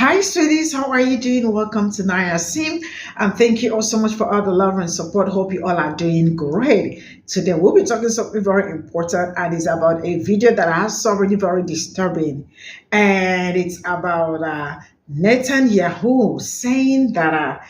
Hi, sweeties. How are you doing? Welcome to Naya Sim. And thank you all so much for all the love and support. Hope you all are doing great. Today, we'll be talking something very important, and it's about a video that I have something very disturbing. And it's about Netanyahu saying that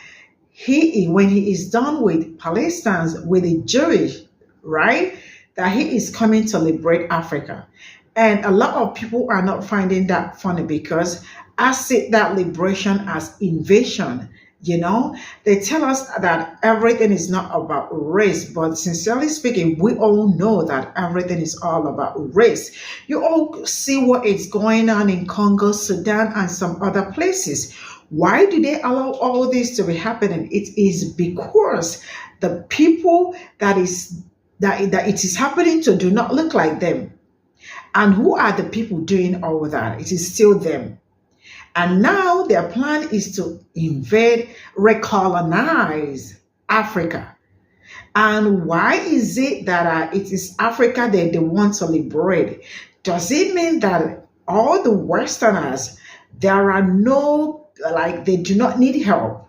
when he is done with Palestinians, with the Jewish, right, that he is coming to liberate Africa. And a lot of people are not finding that funny because I see that liberation as invasion. You know, they tell us that everything is not about race, but sincerely speaking, we all know that everything is all about race. You all see what is going on in Congo, Sudan, and some other places. Why do they allow all this to be happening? It is because the people that it is happening to do not look like them. And who are the people doing all that? It is still them. And now their plan is to invade, recolonize Africa. And why is it that it is Africa that they want to liberate? Does it mean that all the Westerners, there are no, like, they do not need help?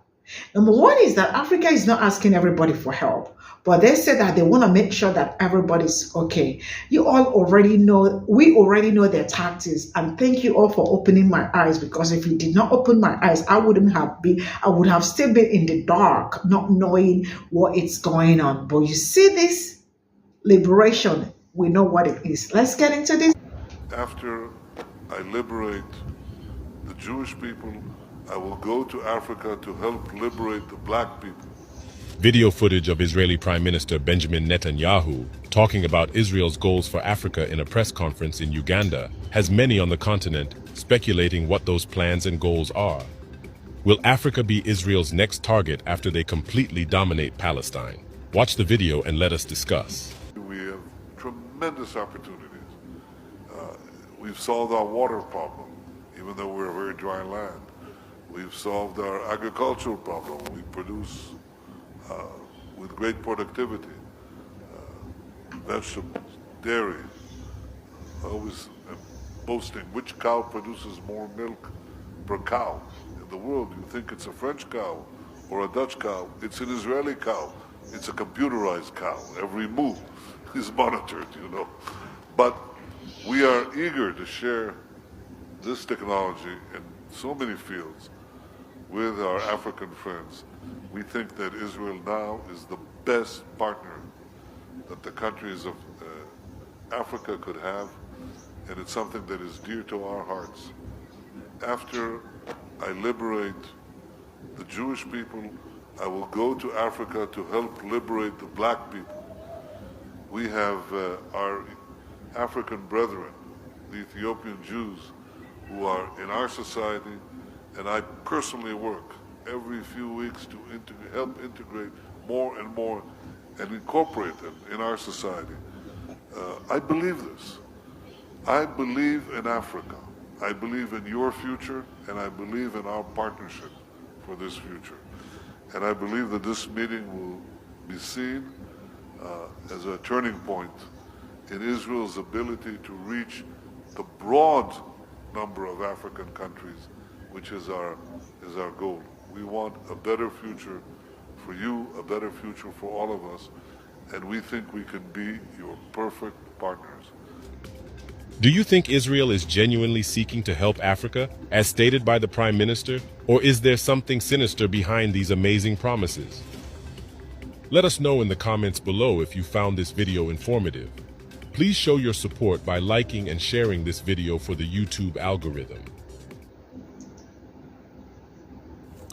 Number one is that Africa is not asking everybody for help, but they said that they want to make sure that everybody's okay. You all already know, we already know their tactics, and thank you all for opening my eyes, because if you did not open my eyes, I would have still been in the dark, not knowing what is going on. But you see this liberation, we know what it is. Let's get into this. After I liberate the Jewish people, I will go to Africa to help liberate the black people. Video footage of Israeli Prime Minister Benjamin Netanyahu talking about Israel's goals for Africa in a press conference in Uganda has many on the continent speculating what those plans and goals are. Will Africa be Israel's next target after they completely dominate Palestine? Watch the video and let us discuss. We have tremendous opportunities. We've solved our water problem, even though we're a very dry land. We've solved our agricultural problem. We produce with great productivity vegetables, dairy. I always am boasting which cow produces more milk per cow in the world. You think it's a French cow or a Dutch cow. It's an Israeli cow. It's a computerized cow. Every move is monitored, you know. But we are eager to share this technology in so many fields with our African friends. We think that Israel now is the best partner that the countries of Africa could have, and it's something that is dear to our hearts. After I liberate the Jewish people, I will go to Africa to help liberate the black people. We have our African brethren, the Ethiopian Jews, who are in our society, and I personally work every few weeks to help integrate more and more and incorporate them in our society. I believe this. I believe in Africa. I believe in your future, and I believe in our partnership for this future. And I believe that this meeting will be seen as a turning point in Israel's ability to reach the broad number of African countries, which is our goal. We want a better future for you, a better future for all of us, and we think we can be your perfect partners. Do you think Israel is genuinely seeking to help Africa, as stated by the Prime Minister, or is there something sinister behind these amazing promises? Let us know in the comments below if you found this video informative. Please show your support by liking and sharing this video for the YouTube algorithm.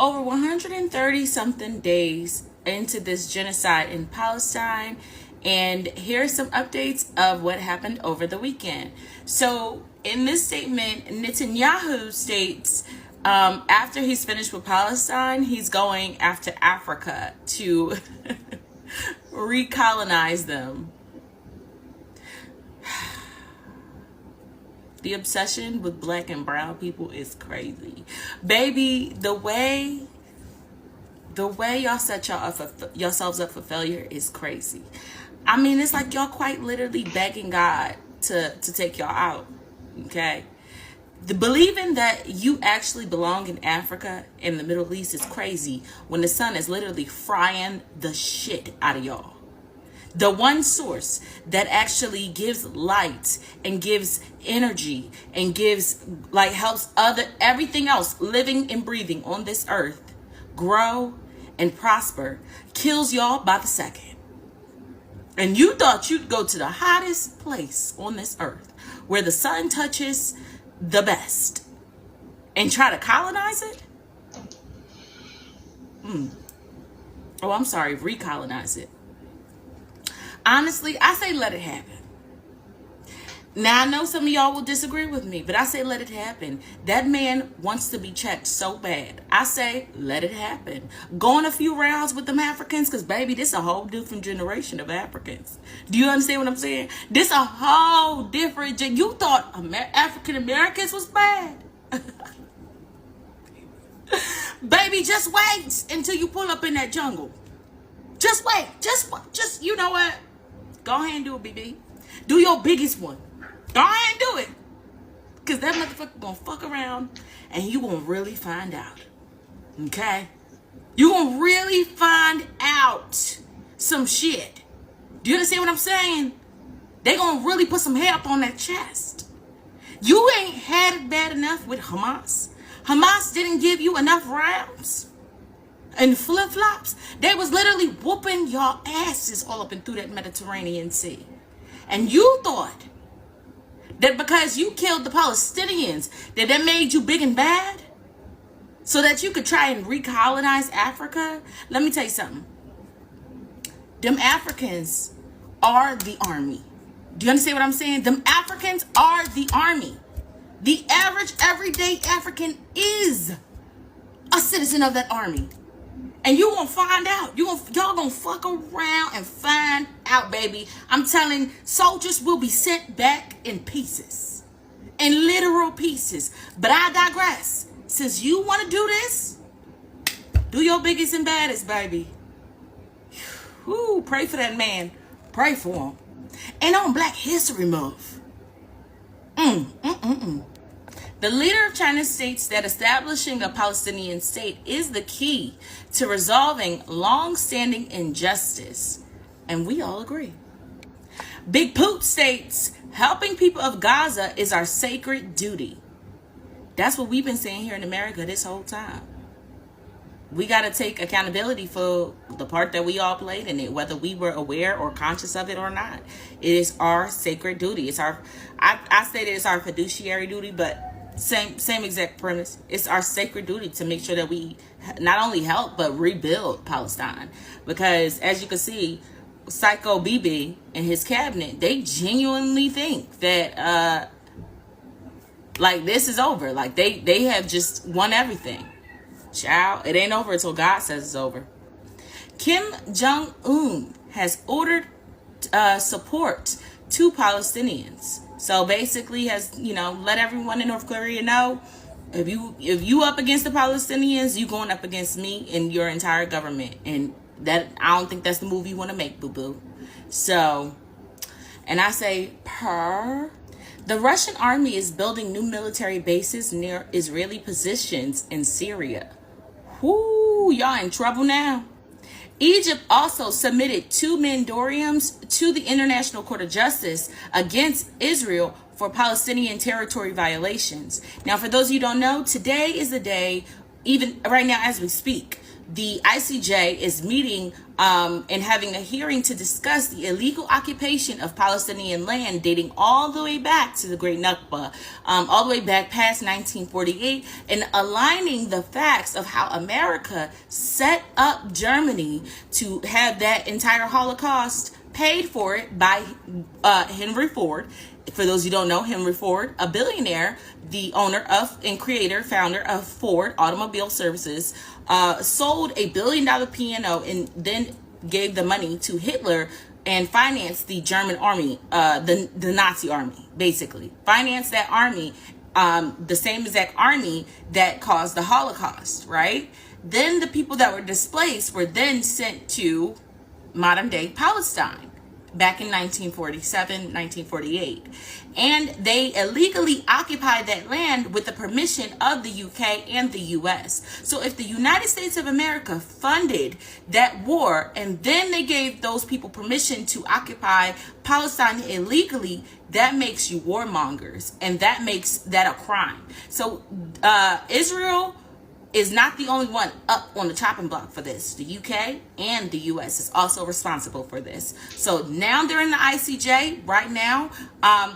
Over 130 something days into this genocide in Palestine, and here are some updates of what happened over the weekend. So in this statement, Netanyahu states after he's finished with Palestine, he's going after Africa to recolonize them. The obsession with black and brown people is crazy. Baby, the way y'all set yourselves up for failure is crazy. I mean, it's like y'all quite literally begging God to take y'all out, okay? The believing that you actually belong in Africa and the Middle East is crazy when the sun is literally frying the shit out of y'all. The one source that actually gives light and gives energy and gives, like, helps everything else living and breathing on this earth grow and prosper, kills y'all by the second. And you thought you'd go to the hottest place on this earth where the sun touches the best and try to colonize it? Oh, I'm sorry, recolonize it. Honestly, I say let it happen. Now, I know some of y'all will disagree with me, but I say let it happen. That man wants to be checked so bad. I say let it happen. Go on a few rounds with them Africans, because, baby, this a whole different generation of Africans. Do you understand what I'm saying? This a whole different... You thought African Americans was bad. Baby, just wait until you pull up in that jungle. Just wait. Just, you know what? Go ahead and do it, BB. Do your biggest one. Go ahead and do it. Because that motherfucker gonna fuck around and you gonna really find out. Okay? You gonna really find out some shit. Do you understand what I'm saying? They gonna really put some hair up on that chest. You ain't had it bad enough with Hamas. Hamas didn't give you enough rounds and flip-flops. They was literally whooping y'all asses all up and through that Mediterranean Sea. And you thought that because you killed the Palestinians, that made you big and bad? So that you could try and recolonize Africa? Let me tell you something. Them Africans are the army. Do you understand what I'm saying? Them Africans are the army. The average everyday African is a citizen of that army. And you gonna find out. Y'all gonna fuck around and find out, baby. I'm telling, soldiers will be sent back in pieces. In literal pieces. But I digress. Since you want to do this, do your biggest and baddest, baby. Whew, pray for that man. Pray for him. And on Black History Month. The leader of China states that establishing a Palestinian state is the key to resolving long-standing injustice. And we all agree. Big Poop states, helping people of Gaza is our sacred duty. That's what we've been saying here in America this whole time. We got to take accountability for the part that we all played in it, whether we were aware or conscious of it or not. It is our sacred duty. It's our, I say that it's our fiduciary duty, but same exact premise. It's our sacred duty to make sure that we not only help, but rebuild Palestine. Because as you can see, Psycho BB and his cabinet, they genuinely think that, like, this is over. Like, they have just won everything. Child, it ain't over until God says it's over. Kim Jong-un has ordered support to Palestinians. So basically has, let everyone in North Korea know, if you up against the Palestinians, you going up against me and your entire government. And that, I don't think that's the move you want to make, boo-boo. So, and I say, the Russian army is building new military bases near Israeli positions in Syria. Whoo, y'all in trouble now. Egypt also submitted 2 mandoriums to the International Court of Justice against Israel for Palestinian territory violations. Now, for those of you who don't know, today is the day, even right now as we speak, the ICJ is meeting and having a hearing to discuss the illegal occupation of Palestinian land dating all the way back to the Great Nakba, all the way back past 1948, and aligning the facts of how America set up Germany to have that entire Holocaust paid for it by Henry Ford. For those who don't know, Henry Ford, a billionaire, the owner of and creator, founder of Ford Automobile Services, sold $1 billion piano and then gave the money to Hitler and financed the German army, the Nazi army, basically. Financed that army, the same exact army that caused the Holocaust, right? Then the people that were displaced were then sent to modern day Palestine. back in 1947, 1948. And they illegally occupied that land with the permission of the UK and the US. So if the United States of America funded that war and then they gave those people permission to occupy Palestine illegally, that makes you warmongers, and that makes that a crime. So Israel is not the only one up on the chopping block for this. The UK and the US is also responsible for this. So now they're in the ICJ right now,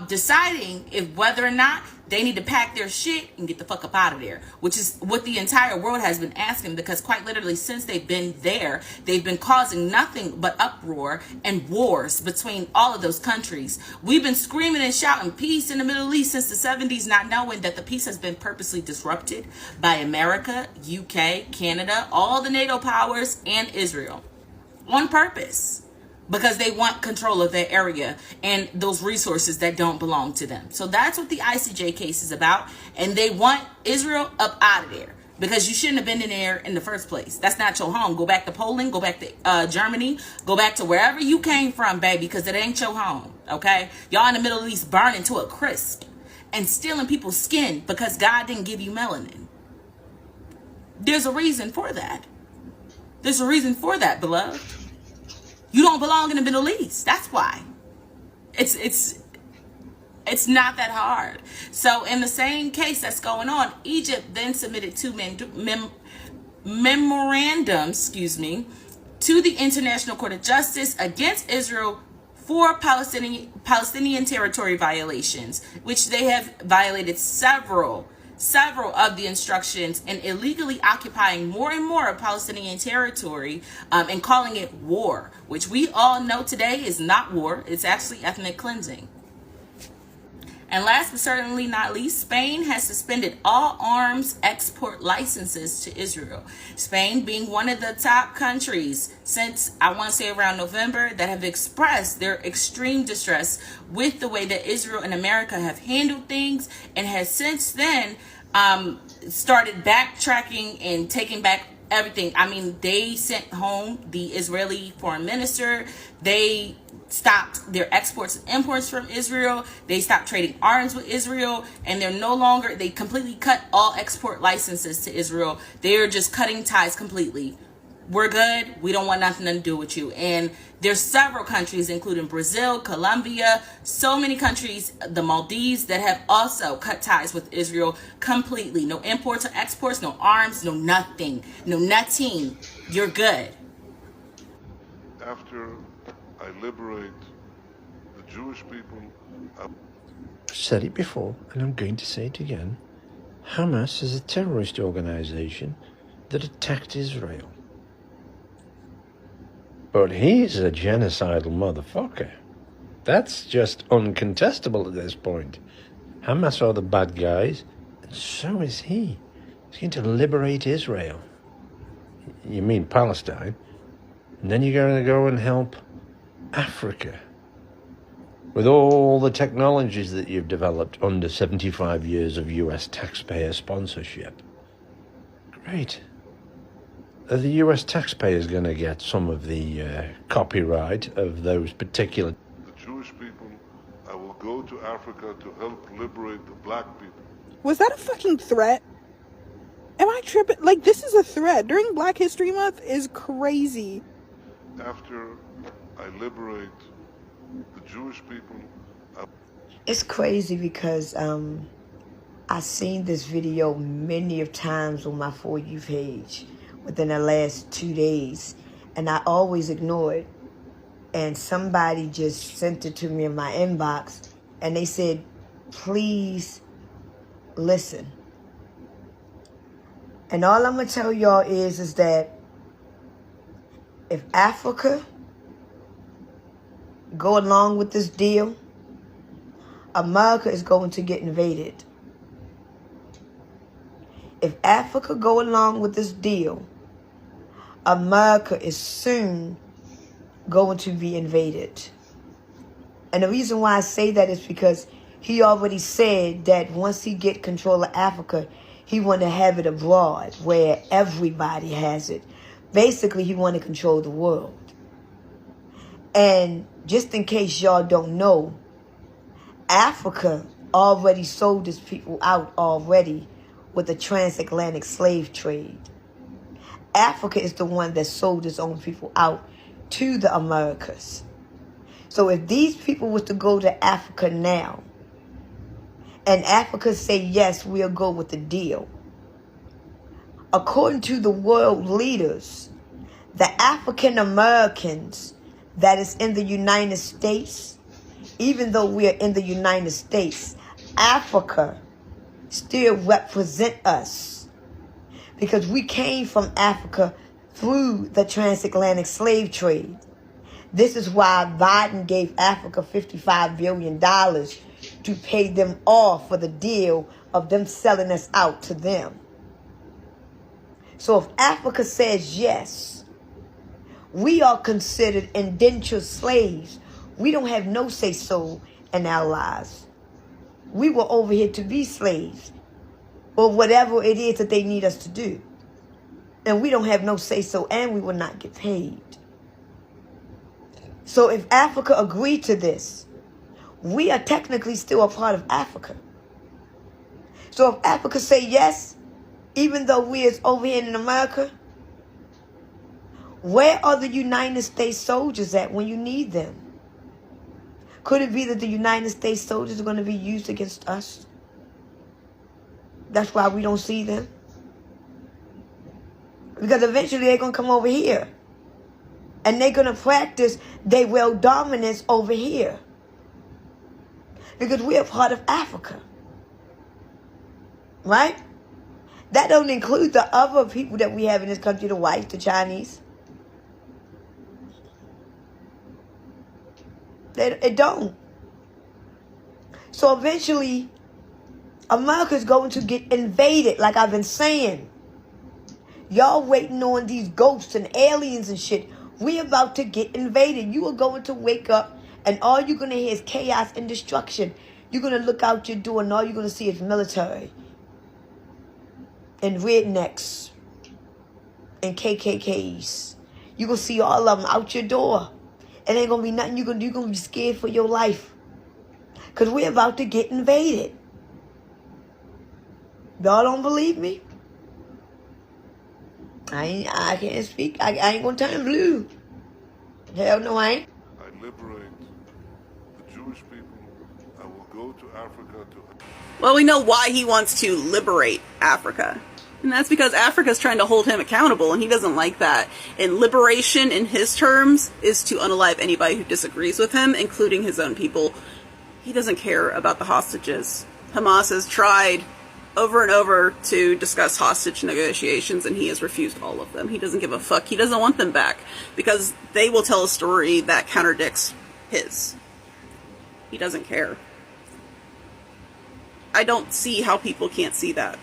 deciding if whether or not they need to pack their shit and get the fuck up out of there, which is what the entire world has been asking, because quite literally since they've been there, they've been causing nothing but uproar and wars between all of those countries. We've been screaming and shouting peace in the Middle East since the 70s, not knowing that the peace has been purposely disrupted by America, UK, Canada, all the NATO powers, and Israel on purpose, because they want control of their area and those resources that don't belong to them. So that's what the ICJ case is about. And they want Israel up out of there, because you shouldn't have been in there in the first place. That's not your home. Go back to Poland, go back to Germany, go back to wherever you came from, baby, because it ain't your home, okay? Y'all in the Middle East burning to a crisp and stealing people's skin because God didn't give you melanin. There's a reason for that. There's a reason for that, beloved. You don't belong in the Middle East. That's why. It's not that hard. So in the same case that's going on, Egypt then submitted two memorandums, to the International Court of Justice against Israel for Palestinian territory violations, which they have violated several of the instructions and illegally occupying more and more of Palestinian territory, and calling it war, which we all know today is not war. It's actually ethnic cleansing. And last but certainly not least, Spain has suspended all arms export licenses to Israel. Spain being one of the top countries since, I want to say, around November, that have expressed their extreme distress with the way that Israel and America have handled things, and has since then started backtracking and taking back everything. I mean, they sent home the Israeli foreign minister. They stopped their exports and imports from Israel. They stopped trading arms with Israel, and they completely cut all export licenses to Israel. They're just cutting ties completely. We're good. We don't want nothing to do with you. And there's several countries, including Brazil, Colombia, so many countries, the Maldives, that have also cut ties with Israel completely. No imports or exports, no arms, no nothing. No nothing. You're good. After I liberate the Jewish people, I've said it before, and I'm going to say it again. Hamas is a terrorist organization that attacked Israel. But he's a genocidal motherfucker. That's just uncontestable at this point. Hamas are the bad guys, and so is he. He's going to liberate Israel. You mean Palestine? And then you're going to go and help Africa with all the technologies that you've developed under 75 years of US taxpayer sponsorship. Great. Are the US taxpayers going to get some of the copyright of those particular... The Jewish people, I will go to Africa to help liberate the black people. Was that a fucking threat? Am I tripping? Like, this is a threat. During Black History Month is crazy. After I liberate the Jewish people... It's crazy because I've seen this video many of times on my For You page within the last 2 days, and I always ignore it. And somebody just sent it to me in my inbox, and they said, please listen. And all I'm going to tell y'all is that if Africa go along with this deal, America is going to get invaded. If Africa go along with this deal, America is soon going to be invaded. And the reason why I say that is because he already said that once he get control of Africa, he want to have it abroad where everybody has it. Basically, he want to control the world. And just in case y'all don't know, Africa already sold its people out already with the transatlantic slave trade. Africa is the one that sold its own people out to the Americas. So if these people was to go to Africa now, and Africa say, yes, we'll go with the deal, according to the world leaders, the African Americans that is in the United States, even though we are in the United States, Africa still represent us because we came from Africa through the transatlantic slave trade. This is why Biden gave Africa $55 billion to pay them off for the deal of them selling us out to them. So if Africa says yes, we are considered indentured slaves. We don't have no say-so in our lives. We were over here to be slaves, or whatever it is that they need us to do. And we don't have no say-so, and we will not get paid. So if Africa agreed to this, we are technically still a part of Africa. So if Africa say yes, even though we is over here in America, where are the United States soldiers at when you need them? Could it be that the United States soldiers are going to be used against us? That's why we don't see them. Because eventually they're going to come over here. And they're going to practice their world dominance over here. Because we're part of Africa. Right? That don't include the other people that we have in this country, the whites, the Chinese. It don't. So eventually, America's going to get invaded, like I've been saying. Y'all waiting on these ghosts and aliens and shit. We about to get invaded. You are going to wake up and all you're going to hear is chaos and destruction. You're going to look out your door and all you're going to see is military and rednecks and KKKs. You're going to see all of them out your door. It ain't going to be nothing you're going to do. You're going to be scared for your life. Because we're about to get invaded. Y'all don't believe me? I can't speak. I ain't going to turn blue. Hell no, I ain't. I liberate the Jewish people. I will go to Africa to... Well, we know why he wants to liberate Africa. And that's because Africa's trying to hold him accountable, and he doesn't like that. And liberation, in his terms, is to unalive anybody who disagrees with him, including his own people. He doesn't care about the hostages. Hamas has tried over and over to discuss hostage negotiations, and he has refused all of them. He doesn't give a fuck. He doesn't want them back, because they will tell a story that contradicts his. He doesn't care. I don't see how people can't see that.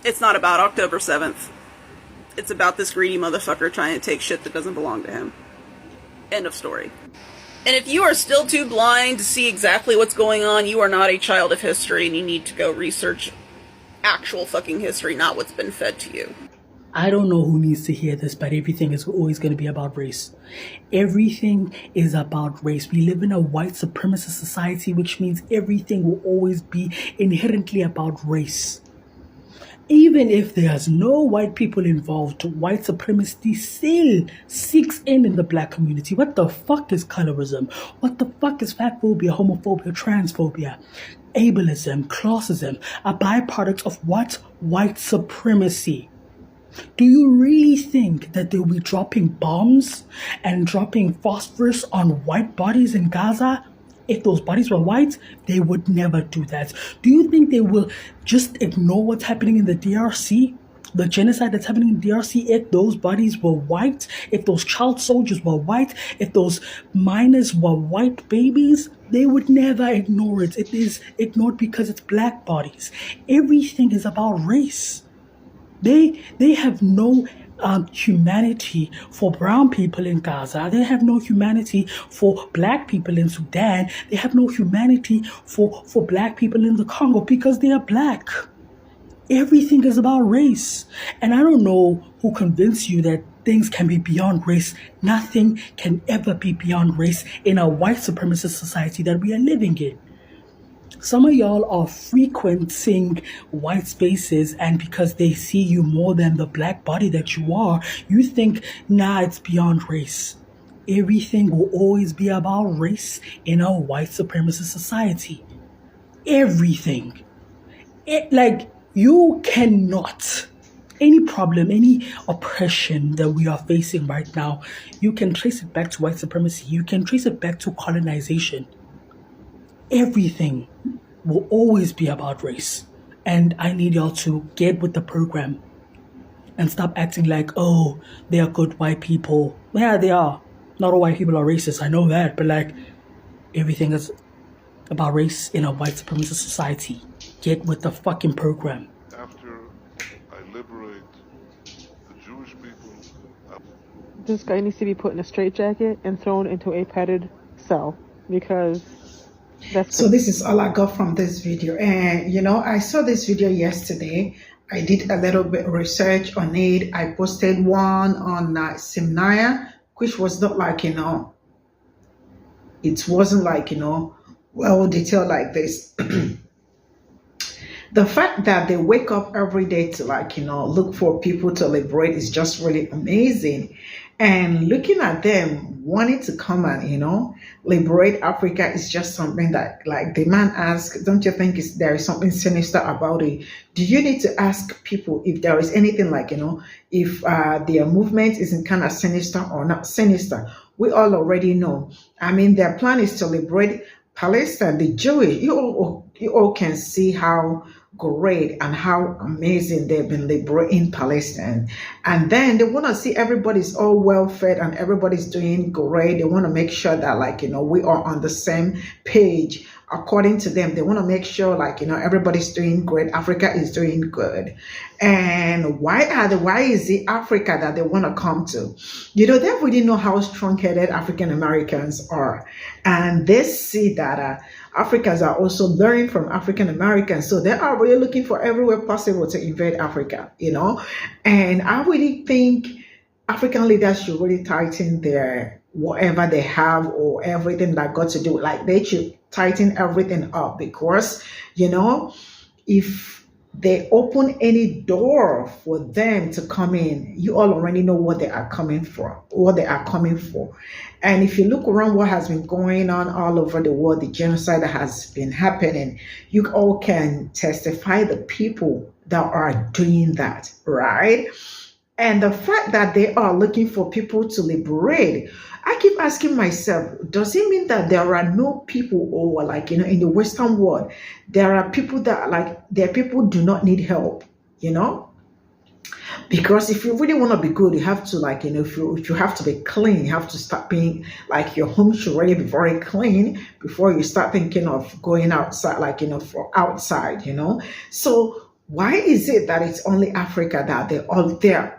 It's not about October 7th. It's about this greedy motherfucker trying to take shit that doesn't belong to him. End of story. And if you are still too blind to see exactly what's going on, you are not a child of history, and you need to go research actual fucking history, not what's been fed to you. I don't know who needs to hear this, but everything is always going to be about race. Everything is about race. We live in a white supremacist society, which means everything will always be inherently about race. Even if there's no white people involved, white supremacy still seeks in the black community. What the fuck is colorism? What the fuck is fatphobia, homophobia, transphobia? Ableism, classism are byproducts of what? White supremacy. Do you really think that they'll be dropping bombs and dropping phosphorus on white bodies in Gaza? If those bodies were white, they would never do that. Do you think they will just ignore what's happening in the DRC? The genocide that's happening in the DRC, if those bodies were white, if those child soldiers were white, if those minors were white babies, they would never ignore it. It is ignored because it's black bodies. Everything is about race. They have no humanity for brown people in Gaza. They have no humanity for black people in Sudan. They have no humanity for black people in the Congo because they are black. Everything is about race. And I don't know who convinced you that things can be beyond race. Nothing can ever be beyond race in a white supremacist society that we are living in. Some of y'all are frequenting white spaces, and because they see you more than the black body that you are, you think, nah, it's beyond race. Everything will always be about race in a white supremacist society. Everything. You cannot. Any problem, any oppression that we are facing right now, you can trace it back to white supremacy. You can trace it back to colonization. Everything will always be about race. And I need y'all to get with the program and stop acting like, oh, they are good white people. Yeah, they are. Not all white people are racist, I know that, but like, everything is about race in a white supremacist society. Get with the fucking program. After I liberate the Jewish people, This guy needs to be put in a straitjacket and thrown into a padded cell, because that's So this is all I got from this video. And I saw this video yesterday. I did a little bit of research on it. I posted one on cimnanya, which was not like, it wasn't like, well detailed like this. The fact that they wake up every day to look for people to liberate is just really amazing. And looking at them wanting to come and, liberate Africa is just something that, like the man asked, don't you think there is something sinister about it? Do you need to ask people if there is anything like, if their movement isn't kind of sinister or not sinister? We all already know. I mean, their plan is to liberate Palestine, the Jewish. You all can see how great and how amazing they've been liberating Palestine. And then they want to see everybody's all well fed and everybody's doing great. They want to make sure that we are on the same page. According to them, they want to make sure everybody's doing great. Africa is doing good. And why is it Africa that they want to come to? They really know how strong-headed African Americans are. And they see that Africans are also learning from African Americans. So they are really looking for everywhere possible to invade Africa, And I really think African leaders should really tighten their whatever they have or everything that got to do. Like they should tighten everything up, because, if they open any door for them to come in, you all already know what they are coming for, And if you look around what has been going on all over the world, the genocide that has been happening, you all can testify the people that are doing that, right? And the fact that they are looking for people to liberate, I keep asking myself, does it mean that there are no people, or in the Western world, there are people that their people do not need help, Because if you really want to be good, you have to if you have to be clean, you have to start being your home should really be very clean before you start thinking of going outside, for outside, So why is it that it's only Africa that they're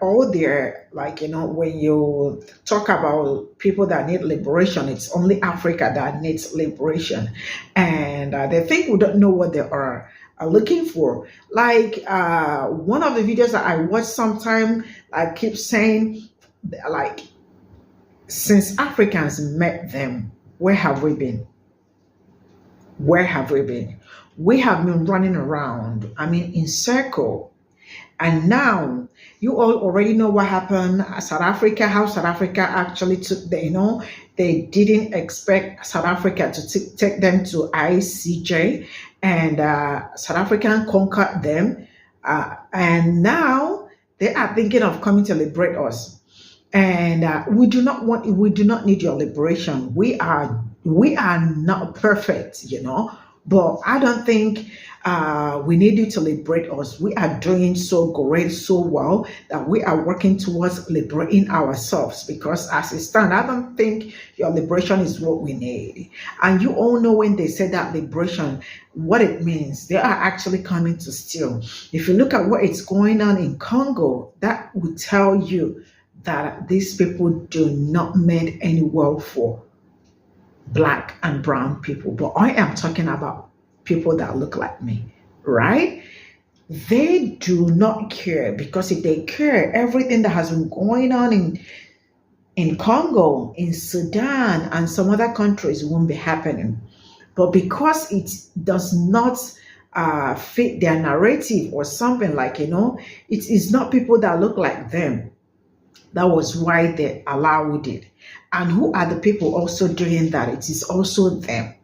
all there? When you talk about people that need liberation, it's only Africa that needs liberation. And they think we don't know what they are looking for. One of the videos that I watched sometime, I keep saying, since Africans met them, where have we been? Where have we been? We have been running around, in circle. And now you all already know what happened at South Africa, how South Africa actually took they didn't expect South Africa to take them to ICJ, and South Africa conquered them. And now they are thinking of coming to liberate us. And we do not need your liberation. We are not perfect, but I don't think we need you to liberate us. We are doing so great, so well, that we are working towards liberating ourselves, because as it stands, I don't think your liberation is what we need. And you all know when they say that liberation, what it means. They are actually coming to steal. If you look at what is going on in Congo, that will tell you that these people do not mean any well for Black and brown people, but I am talking about people that look like me, right? They do not care, because if they care, everything that has been going on in Congo, in Sudan, and some other countries won't be happening. But because it does not fit their narrative or something, like, it is not people that look like them. That was why they allowed it. And who are the people also doing that? It is also them.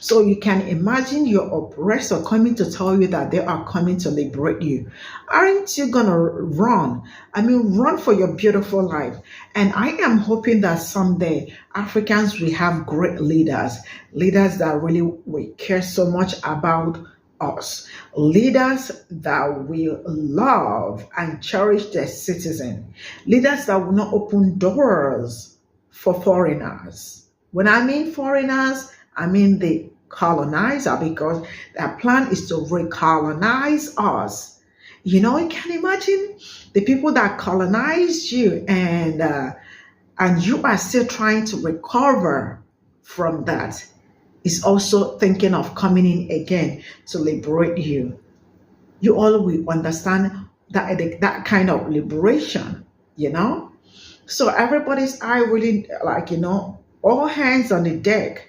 So you can imagine your oppressor coming to tell you that they are coming to liberate you. Aren't you going to run? I mean, run for your beautiful life. And I am hoping that someday Africans will have great leaders, leaders that really will care so much about us, leaders that will love and cherish their citizens, leaders that will not open doors for foreigners. When I mean foreigners, I mean the colonizer, because their plan is to recolonize us. You can imagine the people that colonized you, and you are still trying to recover from that, is also thinking of coming in again to liberate you. You all will understand that kind of liberation, So everybody's eye really, all hands on the deck,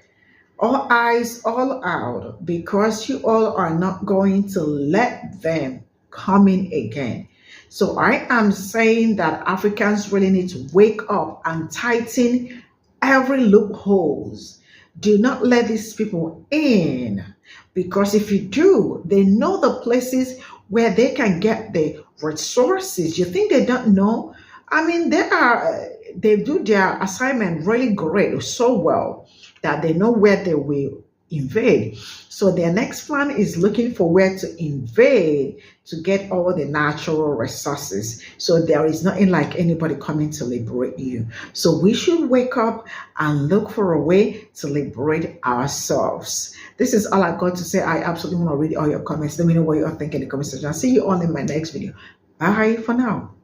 all eyes all out, because you all are not going to let them come in again. So I am saying that Africans really need to wake up and tighten every loopholes. Do not let these people in, because if you do, they know the places where they can get the resources. You think they don't know? I mean, they do their assignment really great, so well, that they know where they will invade. So their next plan is looking for where to invade to get all the natural resources. So there is nothing like anybody coming to liberate you. So we should wake up and look for a way to liberate ourselves. This is all I got to say. I absolutely want to read all your comments. Let me know what you're thinking in the comment section. I'll see you all in my next video. Bye for now.